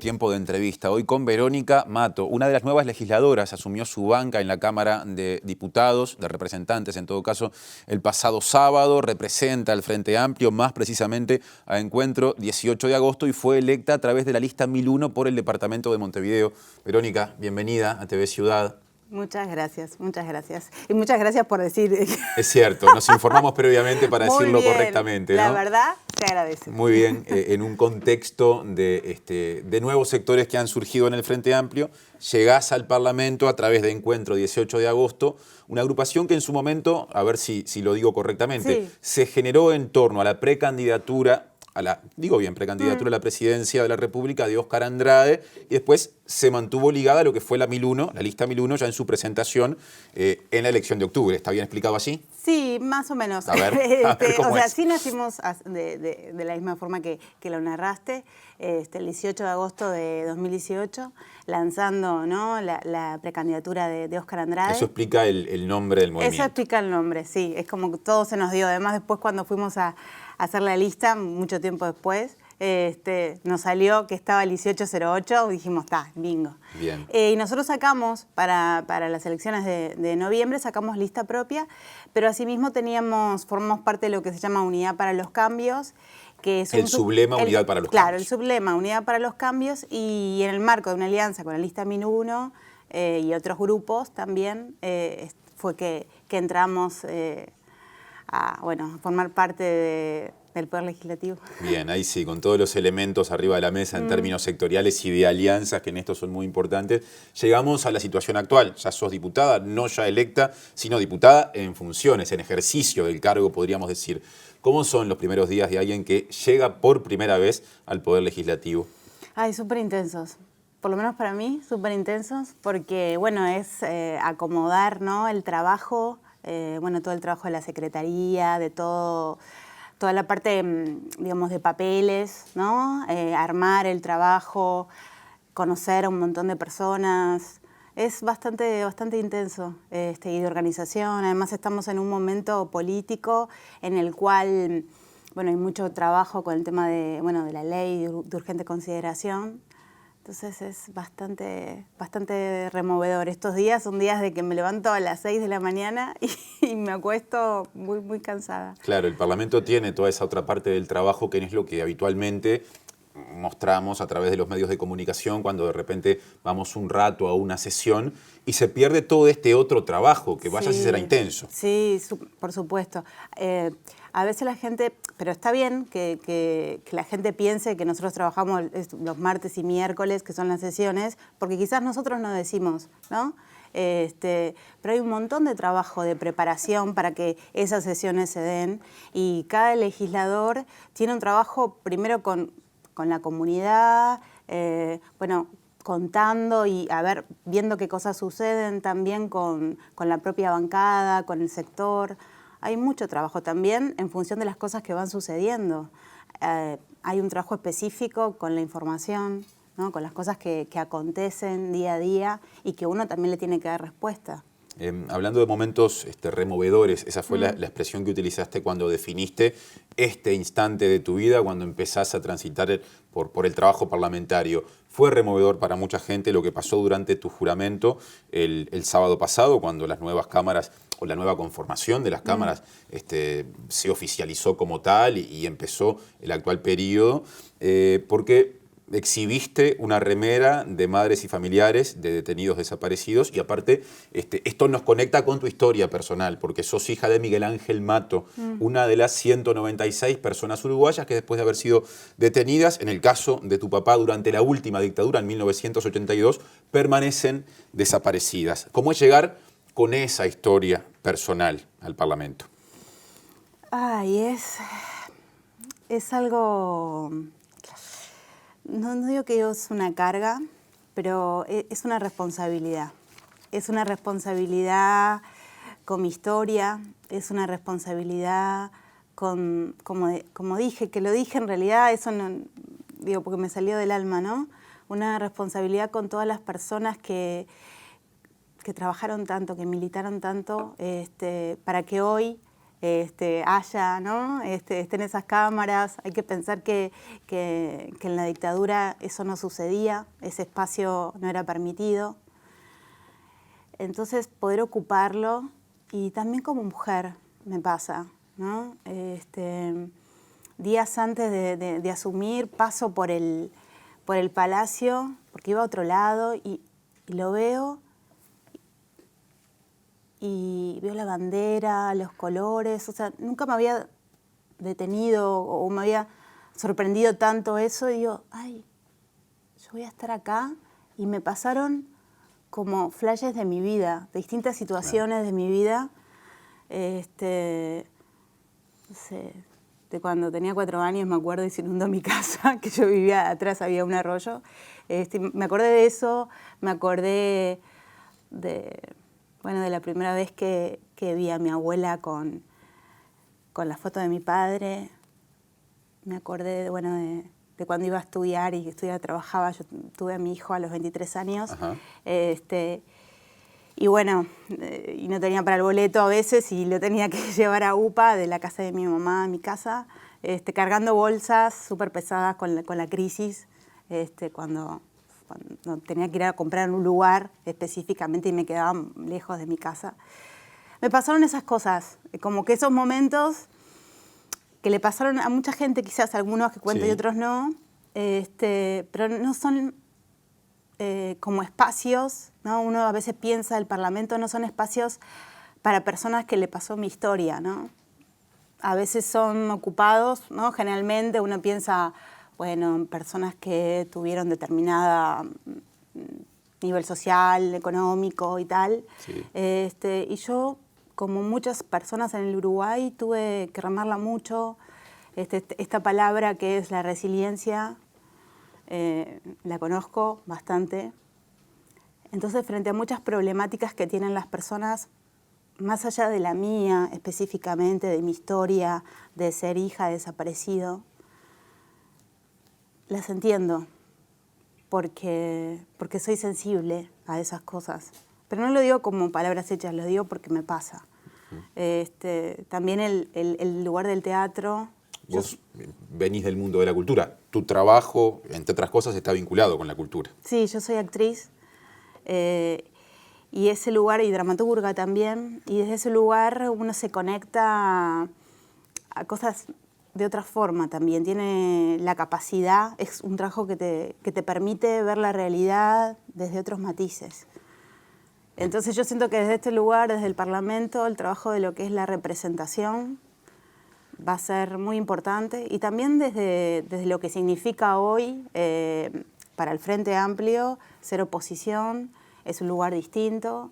tiempo de entrevista. Hoy con Verónica Mato, una de las nuevas legisladoras, asumió su banca en la Cámara de Diputados, de Representantes en todo caso, el pasado sábado. Representa al Frente Amplio, más precisamente a Encuentro 18 de agosto, y fue electa a través de la lista 1001 por el departamento de Montevideo. Verónica, bienvenida a TV Ciudad. Muchas gracias, muchas gracias. Y muchas gracias por decir... Es cierto, nos informamos previamente para decirlo correctamente, ¿no? La verdad, se agradece. Muy bien, en un contexto de nuevos sectores que han surgido en el Frente Amplio, llegás al Parlamento a través de Encuentro 18 de agosto, una agrupación que en su momento, a ver si lo digo correctamente, sí, se generó en torno a la precandidatura, precandidatura a la presidencia de la República de Óscar Andrade, y después se mantuvo ligada a lo que fue la 1001, la lista 1001, ya en su presentación en la elección de octubre. ¿Está bien explicado así? Sí, más o menos. A ver ¿cómo o sea, es? sí nacimos de la misma forma que lo narraste, el 18 de agosto de 2018, lanzando, ¿no?, la precandidatura de Óscar Andrade. Eso explica el nombre del movimiento. Eso explica el nombre, sí. Es como que todo se nos dio. Además, después cuando fuimos a hacer la lista, mucho tiempo después, nos salió que estaba el 1808, dijimos, está, bingo. Bien. Y nosotros sacamos, para las elecciones de noviembre, sacamos lista propia, pero asimismo formamos parte de lo que se llama Unidad para los Cambios, que es el sublema Unidad para los Cambios. Claro, el sublema Unidad para los Cambios, y en el marco de una alianza con la lista 1001 y otros grupos también, fue que entramos a formar parte del Poder Legislativo. Bien, ahí sí, con todos los elementos arriba de la mesa en términos sectoriales y de alianzas, que en esto son muy importantes, llegamos a la situación actual. Ya sos diputada, no ya electa, sino diputada en funciones, en ejercicio del cargo, podríamos decir. ¿Cómo son los primeros días de alguien que llega por primera vez al Poder Legislativo? Ay, súper intensos. Por lo menos para mí, súper intensos, porque, bueno, es acomodar, ¿no?, el trabajo, todo el trabajo de la Secretaría, de toda la parte, digamos, de papeles, ¿no? Armar el trabajo, conocer a un montón de personas. Es bastante intenso y de organización. Además, estamos en un momento político en el cual, hay mucho trabajo con el tema de la ley de urgente consideración. Entonces es bastante removedor. Estos días son días de que me levanto a las 6 de la mañana y me acuesto muy, muy cansada. Claro, el Parlamento tiene toda esa otra parte del trabajo, que es lo que habitualmente mostramos a través de los medios de comunicación cuando de repente vamos un rato a una sesión y se pierde todo este otro trabajo, que vaya si será intenso. Sí, por supuesto. A veces la gente, pero está bien que la gente piense que nosotros trabajamos los martes y miércoles, que son las sesiones, porque quizás nosotros no decimos, ¿no? Pero hay un montón de trabajo de preparación para que esas sesiones se den, y cada legislador tiene un trabajo primero con la comunidad, contando y viendo qué cosas suceden también con la propia bancada, con el sector. Hay mucho trabajo también en función de las cosas que van sucediendo. Hay un trabajo específico con la información, ¿no?, con las cosas que acontecen día a día y que uno también le tiene que dar respuesta. Hablando de momentos removedores, esa fue la expresión que utilizaste cuando definiste este instante de tu vida, cuando empezás a transitar por el trabajo parlamentario. Fue removedor para mucha gente lo que pasó durante tu juramento el sábado pasado, cuando las nuevas cámaras o la nueva conformación de las cámaras se oficializó como tal y empezó el actual periodo, porque exhibiste una remera de madres y familiares de detenidos desaparecidos, y aparte esto nos conecta con tu historia personal, porque sos hija de Miguel Ángel Mato, una de las 196 personas uruguayas que, después de haber sido detenidas, en el caso de tu papá durante la última dictadura en 1982, permanecen desaparecidas. ¿Cómo es llegar con esa historia personal al Parlamento? Ay, es algo... No digo que es una carga, pero es una responsabilidad. Es una responsabilidad con mi historia, es una responsabilidad con, como dije, que lo dije en realidad, eso no, digo porque me salió del alma, ¿no? Una responsabilidad con todas las personas que trabajaron tanto, que militaron tanto, para que hoy haya, ¿no? Estén esas cámaras. Hay que pensar que en la dictadura eso no sucedía, ese espacio no era permitido. Entonces, poder ocuparlo, y también como mujer me pasa, ¿no? Días antes de asumir, paso por el palacio, porque iba a otro lado, y lo veo, y veo la bandera, los colores, o sea, nunca me había detenido o me había sorprendido tanto eso, y digo, ay, yo voy a estar acá, y me pasaron como flashes de mi vida, de distintas situaciones de mi vida, no sé, de cuando tenía 4 años me acuerdo y se inundó mi casa, que yo vivía atrás, había un arroyo, me acordé de eso, me acordé de la primera vez que vi a mi abuela con la foto de mi padre, me acordé de cuando iba a estudiar y trabajaba. Yo tuve a mi hijo a los 23 años. Ajá. Y y no tenía para el boleto a veces y lo tenía que llevar a UPA de la casa de mi mamá a mi casa, cargando bolsas súper pesadas con la crisis, cuando tenía que ir a comprar en un lugar específicamente y me quedaba lejos de mi casa. Me pasaron esas cosas, como que esos momentos que le pasaron a mucha gente, quizás algunos que cuento y otros no, pero no son como espacios, ¿no? Uno a veces piensa, el Parlamento no son espacios para personas que le pasó mi historia, ¿no? A veces son ocupados, ¿no? Generalmente uno piensa, bueno, personas que tuvieron determinada nivel social, económico y tal. Sí. Y yo, como muchas personas en el Uruguay, tuve que remarla mucho. Esta palabra que es la resiliencia, la conozco bastante. Entonces, frente a muchas problemáticas que tienen las personas, más allá de la mía específicamente, de mi historia, de ser hija de desaparecido, las entiendo porque soy sensible a esas cosas. Pero no lo digo como palabras hechas, lo digo porque me pasa. También el lugar del teatro. Vos venís del mundo de la cultura. Tu trabajo, entre otras cosas, está vinculado con la cultura. Sí, yo soy actriz. Y ese lugar, y dramaturga también, y desde ese lugar uno se conecta a cosas de otra forma también. Tiene la capacidad, es un trabajo que te permite ver la realidad desde otros matices. Entonces yo siento que desde este lugar, desde el Parlamento, el trabajo de lo que es la representación va a ser muy importante, y también desde lo que significa hoy para el Frente Amplio ser oposición. Es un lugar distinto,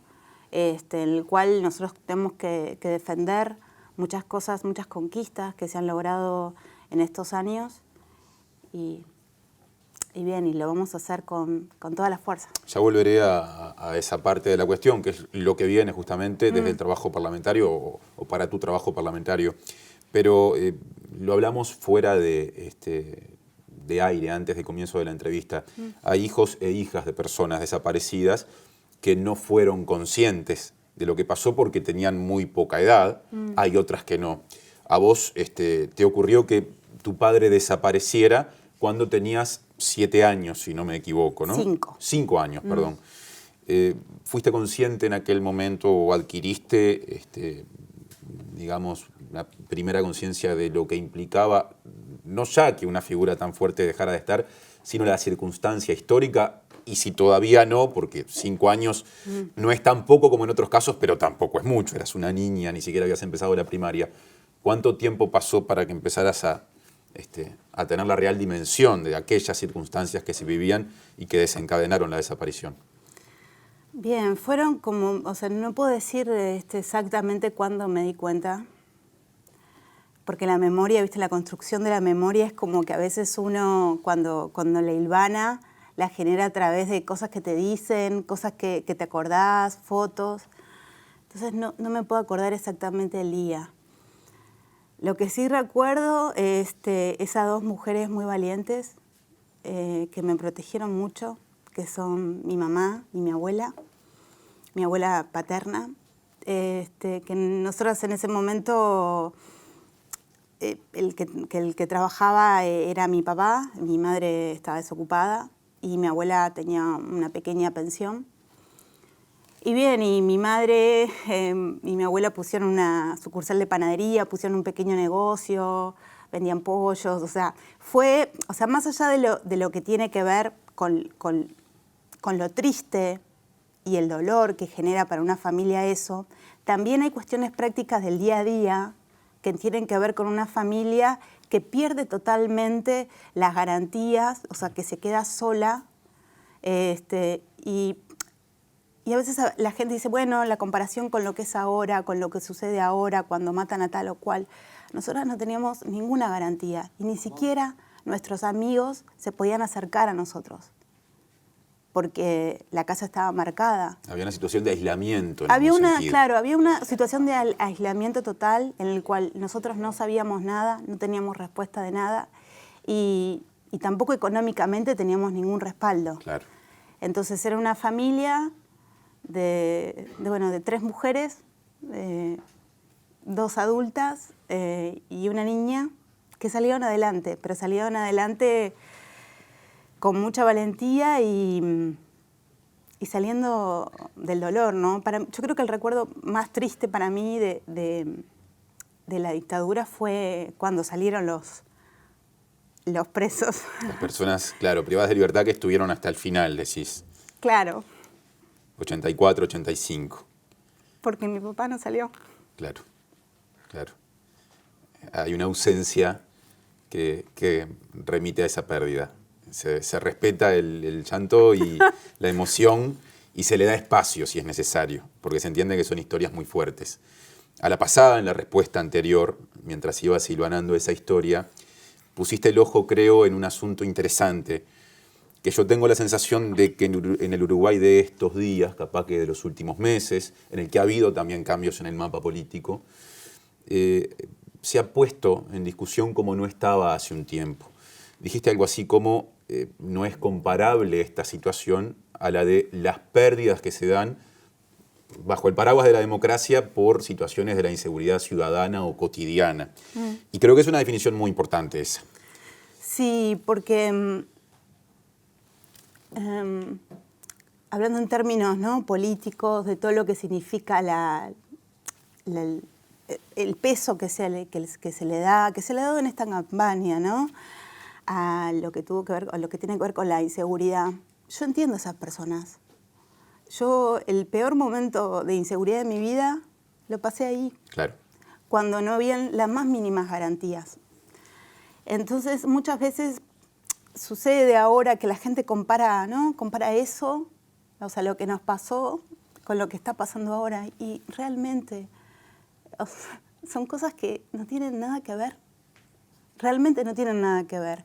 en el cual nosotros tenemos que defender muchas cosas, muchas conquistas que se han logrado en estos años, y lo vamos a hacer con toda la fuerza. Ya volveré a esa parte de la cuestión, que es lo que viene justamente desde el trabajo parlamentario o para tu trabajo parlamentario. Pero lo hablamos fuera de aire, antes del comienzo de la entrevista. Hay hijos e hijas de personas desaparecidas que no fueron conscientes de lo que pasó porque tenían muy poca edad. Hay otras que no. A vos te ocurrió que tu padre desapareciera cuando tenías 7 años, si no me equivoco, ¿no? 5. 5 años, perdón. ¿Fuiste consciente en aquel momento o adquiriste, digamos, la primera conciencia de lo que implicaba, no ya que una figura tan fuerte dejara de estar, sino la circunstancia histórica? Y si todavía no, porque 5 años no es tan poco como en otros casos, pero tampoco es mucho. Eras una niña, ni siquiera habías empezado la primaria. ¿Cuánto tiempo pasó para que empezaras a tener la real dimensión de aquellas circunstancias que se vivían y que desencadenaron la desaparición? Bien, fueron como, o sea, no puedo decir exactamente cuándo me di cuenta, porque la memoria, ¿viste? La construcción de la memoria es como que a veces uno, cuando la hilvana, la genera a través de cosas que te dicen, cosas que te acordás, fotos. Entonces no me puedo acordar exactamente el día. Lo que sí recuerdo es esas 2 mujeres muy valientes que me protegieron mucho, que son mi mamá y mi abuela paterna. que nosotros en ese momento, el que trabajaba era mi papá, mi madre estaba desocupada y mi abuela tenía una pequeña pensión. Y bien, y mi madre y mi abuela pusieron una sucursal de panadería, pusieron un pequeño negocio, vendían pollos, o sea, más allá de lo que tiene que ver con lo triste y el dolor que genera para una familia eso, también hay cuestiones prácticas del día a día que tienen que ver con una familia que pierde totalmente las garantías, o sea, que se queda sola, y a veces la gente dice, bueno, la comparación con lo que es ahora, con lo que sucede ahora, cuando matan a tal o cual. Nosotras no teníamos ninguna garantía y ni siquiera nuestros amigos se podían acercar a nosotros porque la casa estaba marcada. Había una situación de aislamiento. Había una situación de aislamiento total en el cual nosotros no sabíamos nada, no teníamos respuesta de nada y tampoco económicamente teníamos ningún respaldo. Claro. Entonces era una familia de 3 mujeres, 2 adultas y una niña que salieron adelante, pero salieron adelante con mucha valentía y saliendo del dolor, ¿no? Yo creo que el recuerdo más triste para mí de la dictadura fue cuando salieron los presos. Las personas, claro, privadas de libertad que estuvieron hasta el final, decís. Claro. 84, 85. Porque mi papá no salió. Claro. Hay una ausencia que remite a esa pérdida. Se respeta el llanto y la emoción y se le da espacio si es necesario, porque se entiende que son historias muy fuertes. A la pasada, en la respuesta anterior, mientras iba silvanando esa historia, pusiste el ojo, creo, en un asunto interesante, que yo tengo la sensación de que en el Uruguay de estos días, capaz que de los últimos meses, en el que ha habido también cambios en el mapa político, se ha puesto en discusión como no estaba hace un tiempo. Dijiste algo así como no es comparable esta situación a la de las pérdidas que se dan bajo el paraguas de la democracia por situaciones de la inseguridad ciudadana o cotidiana. Y creo que es una definición muy importante esa. Sí, porque hablando en términos, ¿no?, políticos, de todo lo que significa el peso que se le da, que se le ha dado en esta campaña, ¿no?, a lo que tiene que ver con la inseguridad. Yo entiendo a esas personas. Yo el peor momento de inseguridad de mi vida lo pasé ahí. Claro. Cuando no habían las más mínimas garantías. Entonces, muchas veces sucede ahora que la gente compara eso, o sea, lo que nos pasó con lo que está pasando ahora. Y realmente son cosas que no tienen nada que ver. Realmente no tienen nada que ver.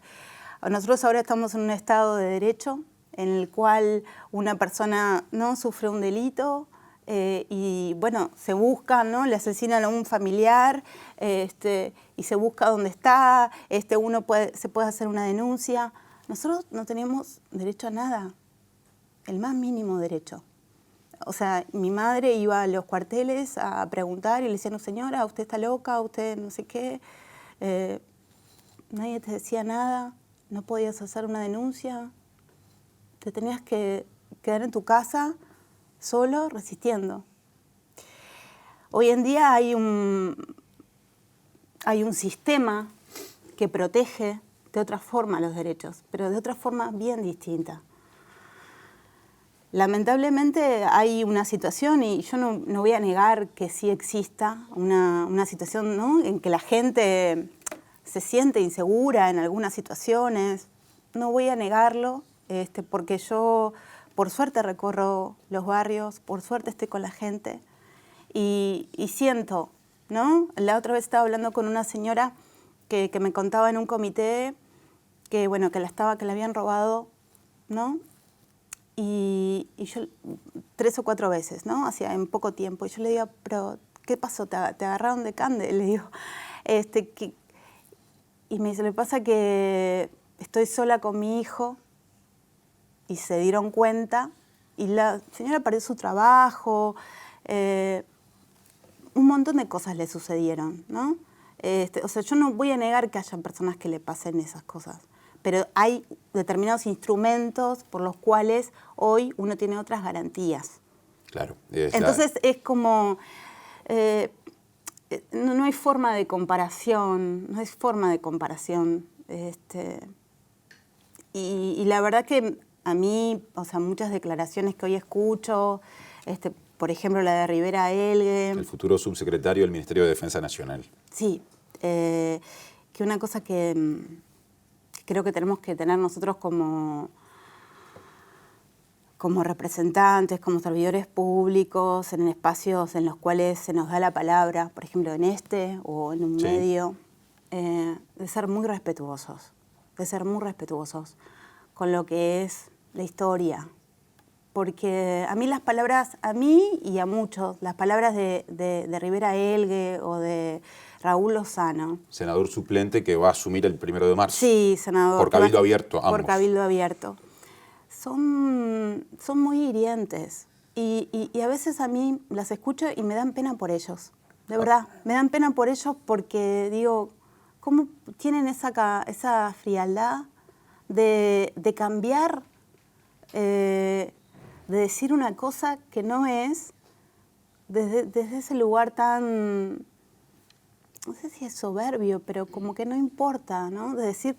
Nosotros ahora estamos en un estado de derecho en el cual una persona no sufre un delito y bueno, se busca, ¿no?, le asesinan a un familiar y se busca dónde está, se puede hacer una denuncia. Nosotros no tenemos derecho a nada, el más mínimo derecho. O sea, mi madre iba a los cuarteles a preguntar y le decían, no, señora, usted está loca, usted no sé qué. Nadie te decía nada, no podías hacer una denuncia, te tenías que quedar en tu casa solo resistiendo. Hoy en día hay un sistema que protege de otra forma los derechos, pero de otra forma bien distinta. Lamentablemente hay una situación, y yo no voy a negar que sí exista una situación, ¿no?, en que la gente se siente insegura en algunas situaciones. No voy a negarlo, porque yo, por suerte, recorro los barrios, por suerte estoy con la gente y siento, ¿no? La otra vez estaba hablando con una señora que me contaba en un comité que, bueno, que la habían robado, ¿no? Y yo 3 o 4 veces, ¿no?, hacía en poco tiempo. Y yo le digo, pero ¿qué pasó? ¿Te agarraron de cande? Le digo, y me dice, le pasa que estoy sola con mi hijo y se dieron cuenta y la señora perdió su trabajo, un montón de cosas le sucedieron, ¿no? O sea, yo no voy a negar que haya personas que le pasen esas cosas, pero hay determinados instrumentos por los cuales hoy uno tiene otras garantías. Claro. Entonces es como... no hay forma de comparación, no hay forma de comparación. Y la verdad que a mí, o sea, muchas declaraciones que hoy escucho, por ejemplo, la de Rivera Elgue. El futuro subsecretario del Ministerio de Defensa Nacional. Sí, que una cosa que creo que tenemos que tener nosotros como representantes, como servidores públicos, en espacios en los cuales se nos da la palabra, por ejemplo, en o en un medio, de ser muy respetuosos con lo que es la historia. Porque a mí las palabras, a mí y a muchos, las palabras de Rivera Elgue o de Raúl Lozano. Senador suplente que va a asumir el 1 de marzo. Sí, senador. Por cabildo abierto, ambos. Por cabildo abierto. Son muy hirientes. Y a veces a mí las escucho y me dan pena por ellos. De verdad, me dan pena por ellos porque digo, ¿cómo tienen esa frialdad de cambiar, de decir una cosa que no es, desde ese lugar tan, no sé si es soberbio, pero como que no importa, ¿no? De decir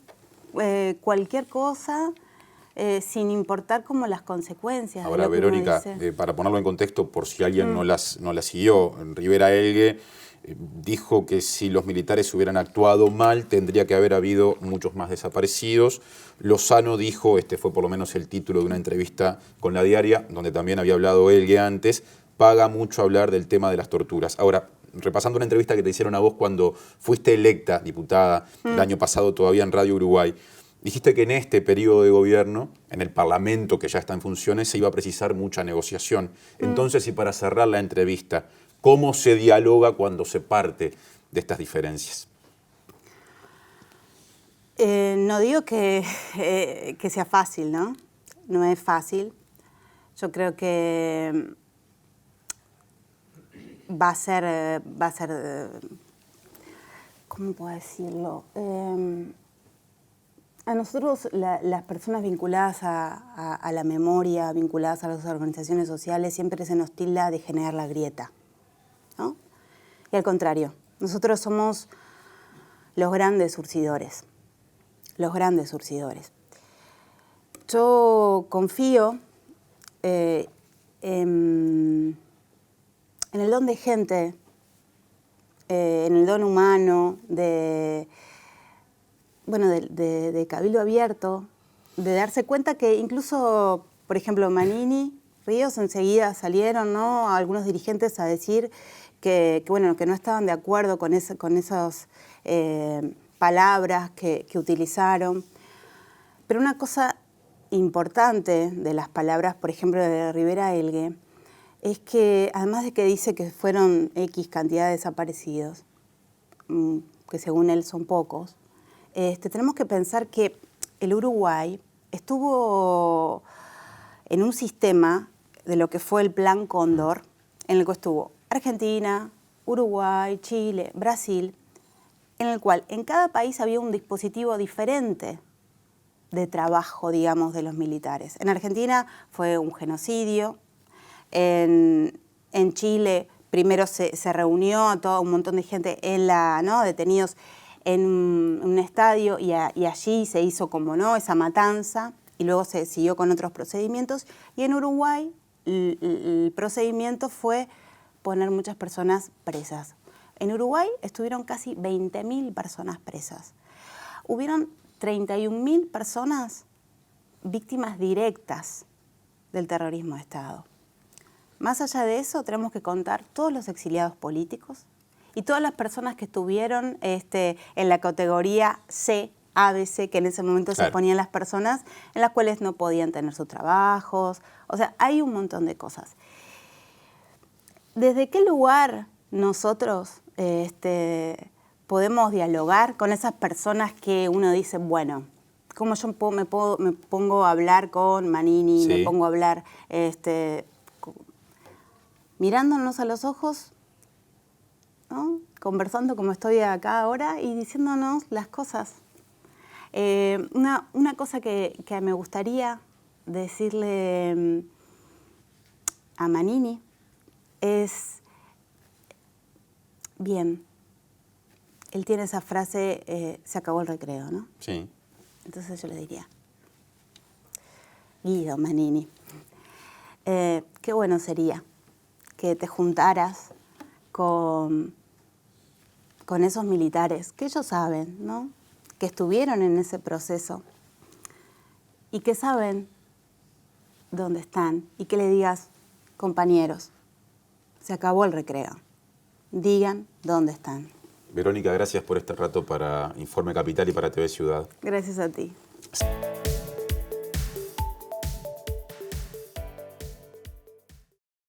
cualquier cosa sin importar como las consecuencias. Ahora, de lo que Verónica, para ponerlo en contexto, por si alguien no la siguió, Rivera Elgue dijo que si los militares hubieran actuado mal, tendría que haber habido muchos más desaparecidos. Lozano dijo, fue por lo menos el título de una entrevista con La Diaria, donde también había hablado Elgue antes, paga mucho hablar del tema de las torturas. Ahora, repasando una entrevista que te hicieron a vos cuando fuiste electa diputada el año pasado todavía en Radio Uruguay, dijiste que en este periodo de gobierno, en el Parlamento que ya está en funciones, se iba a precisar mucha negociación. Entonces, y para cerrar la entrevista, ¿cómo se dialoga cuando se parte de estas diferencias? No digo que sea fácil, ¿no? No es fácil. Yo creo que va a ser ¿cómo puedo decirlo? A nosotros, las personas vinculadas a la memoria, vinculadas a las organizaciones sociales, siempre se nos tilda de generar la grieta, ¿no? Y al contrario, nosotros somos los grandes surcidores. Yo confío en el don de gente, en el don humano, de cabildo abierto, de darse cuenta que incluso, por ejemplo, Manini, Ríos enseguida salieron, ¿no?, algunos dirigentes a decir que no estaban de acuerdo con esas palabras que utilizaron. Pero una cosa importante de las palabras, por ejemplo, de Rivera Elgue, es que además de que dice que fueron X cantidad de desaparecidos, que según él son pocos, tenemos que pensar que el Uruguay estuvo en un sistema de lo que fue el Plan Cóndor, en el que estuvo Argentina, Uruguay, Chile, Brasil, en el cual en cada país había un dispositivo diferente de trabajo, digamos, de los militares. En Argentina fue un genocidio, en Chile primero se reunió a todo un montón de gente detenidos en un estadio y allí se hizo esa matanza y luego se siguió con otros procedimientos. Y en Uruguay el procedimiento fue poner muchas personas presas. En Uruguay estuvieron casi 20.000 personas presas. Hubieron 31.000 personas víctimas directas del terrorismo de Estado. Más allá de eso, tenemos que contar todos los exiliados políticos y todas las personas que estuvieron en la categoría C, ABC, que en ese momento se ponían las personas en las cuales no podían tener sus trabajos. O sea, hay un montón de cosas. ¿Desde qué lugar nosotros podemos dialogar con esas personas que uno dice, bueno, ¿cómo yo me pongo a hablar con Manini, me pongo a hablar mirándonos a los ojos ¿no? Conversando como estoy acá ahora y diciéndonos las cosas. Una cosa que me gustaría decirle a Manini es, bien, él tiene esa frase, se acabó el recreo, ¿no? Sí. Entonces yo le diría, Guido Manini, qué bueno sería que te juntaras con esos militares, que ellos saben, ¿no? Que estuvieron en ese proceso y que saben dónde están, y que le digas, compañeros, se acabó el recreo, digan dónde están. Verónica, gracias por este rato para Informe Capital y para TV Ciudad. Gracias a ti.